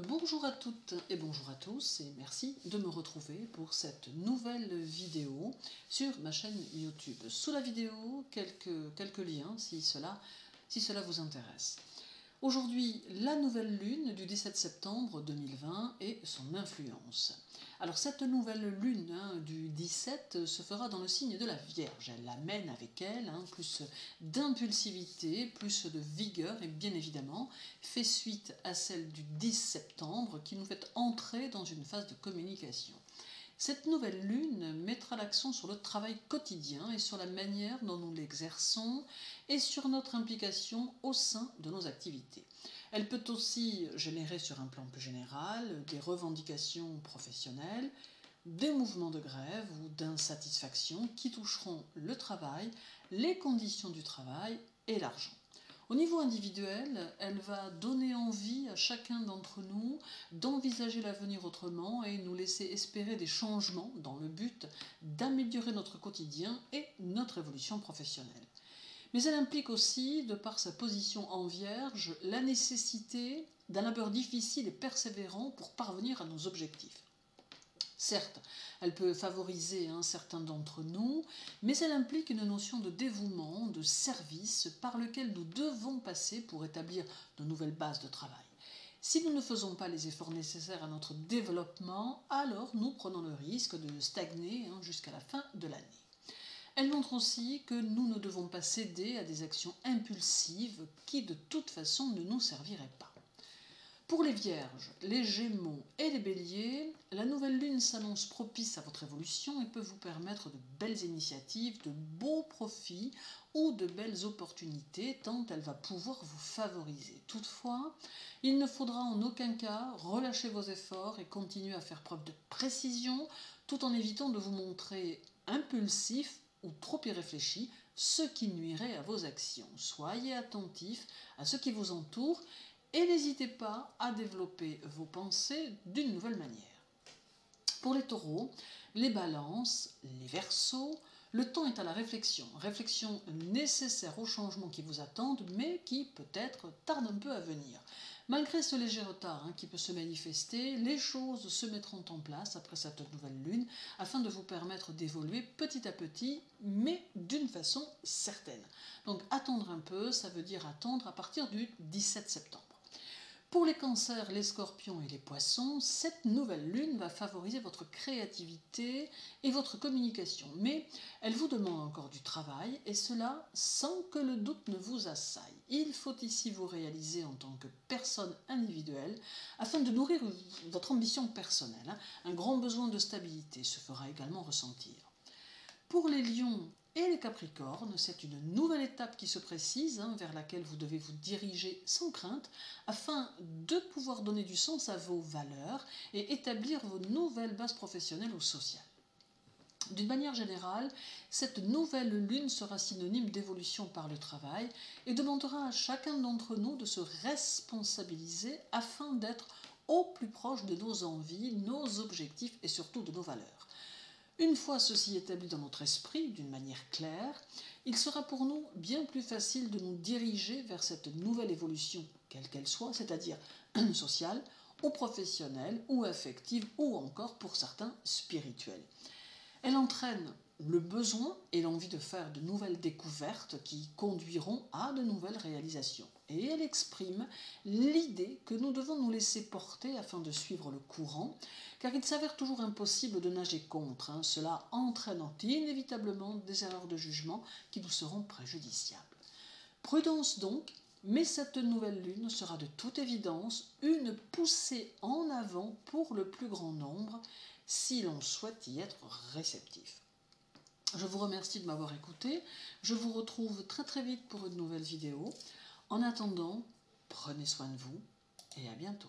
Bonjour à toutes et bonjour à tous et merci de me retrouver pour cette nouvelle vidéo sur ma chaîne YouTube. Sous la vidéo, quelques liens si cela vous intéresse. Aujourd'hui, la nouvelle lune du 17 septembre 2020 et son influence. Alors cette nouvelle lune du 17 se fera dans le signe de la Vierge. Elle amène avec elle plus d'impulsivité, plus de vigueur et bien évidemment fait suite à celle du 10 septembre qui nous fait entrer dans une phase de communication. Cette nouvelle lune mettra l'accent sur le travail quotidien et sur la manière dont nous l'exerçons et sur notre implication au sein de nos activités. Elle peut aussi générer sur un plan plus général des revendications professionnelles, des mouvements de grève ou d'insatisfaction qui toucheront le travail, les conditions du travail et l'argent. Au niveau individuel, elle va donner envie à chacun d'entre nous d'envisager l'avenir autrement et nous laisser espérer des changements dans le but d'améliorer notre quotidien et notre évolution professionnelle. Mais elle implique aussi, de par sa position en Vierge, la nécessité d'un labeur difficile et persévérant pour parvenir à nos objectifs. Certes, elle peut favoriser certains d'entre nous, mais elle implique une notion de dévouement, de service par lequel nous devons passer pour établir de nouvelles bases de travail. Si nous ne faisons pas les efforts nécessaires à notre développement, alors nous prenons le risque de stagner jusqu'à la fin de l'année. Elle montre aussi que nous ne devons pas céder à des actions impulsives qui de toute façon ne nous serviraient pas. Pour les Vierges, les Gémeaux et les Béliers, la nouvelle lune s'annonce propice à votre évolution et peut vous permettre de belles initiatives, de beaux profits ou de belles opportunités tant elle va pouvoir vous favoriser. Toutefois, il ne faudra en aucun cas relâcher vos efforts et continuer à faire preuve de précision tout en évitant de vous montrer impulsif ou trop irréfléchi, ce qui nuirait à vos actions. Soyez attentifs à ce qui vous entoure et n'hésitez pas à développer vos pensées d'une nouvelle manière. Pour les taureaux, les balances, les verseaux, le temps est à la réflexion. Réflexion nécessaire aux changements qui vous attendent, mais qui peut-être tardent un peu à venir. Malgré ce léger retard qui peut se manifester, les choses se mettront en place après cette nouvelle lune afin de vous permettre d'évoluer petit à petit, mais d'une façon certaine. Donc attendre un peu, ça veut dire attendre à partir du 17 septembre. Pour les cancers, les scorpions et les poissons, cette nouvelle lune va favoriser votre créativité et votre communication. Mais elle vous demande encore du travail et cela sans que le doute ne vous assaille. Il faut ici vous réaliser en tant que personne individuelle afin de nourrir votre ambition personnelle. Un grand besoin de stabilité se fera également ressentir. Pour les lions et les capricornes, c'est une nouvelle étape qui se précise vers laquelle vous devez vous diriger sans crainte afin de pouvoir donner du sens à vos valeurs et établir vos nouvelles bases professionnelles ou sociales. D'une manière générale, cette nouvelle lune sera synonyme d'évolution par le travail et demandera à chacun d'entre nous de se responsabiliser afin d'être au plus proche de nos envies, nos objectifs et surtout de nos valeurs. Une fois ceci établi dans notre esprit d'une manière claire, il sera pour nous bien plus facile de nous diriger vers cette nouvelle évolution, quelle qu'elle soit, c'est-à-dire sociale, ou professionnelle, ou affective, ou encore pour certains spirituelle. Elle entraîne le besoin et l'envie de faire de nouvelles découvertes qui conduiront à de nouvelles réalisations. Et elle exprime l'idée que nous devons nous laisser porter afin de suivre le courant, car il s'avère toujours impossible de nager contre, cela entraînant inévitablement des erreurs de jugement qui nous seront préjudiciables. Prudence donc, mais cette nouvelle lune sera de toute évidence une poussée en avant pour le plus grand nombre, si l'on souhaite y être réceptif. Je vous remercie de m'avoir écouté, je vous retrouve très vite pour une nouvelle vidéo. En attendant, prenez soin de vous et à bientôt.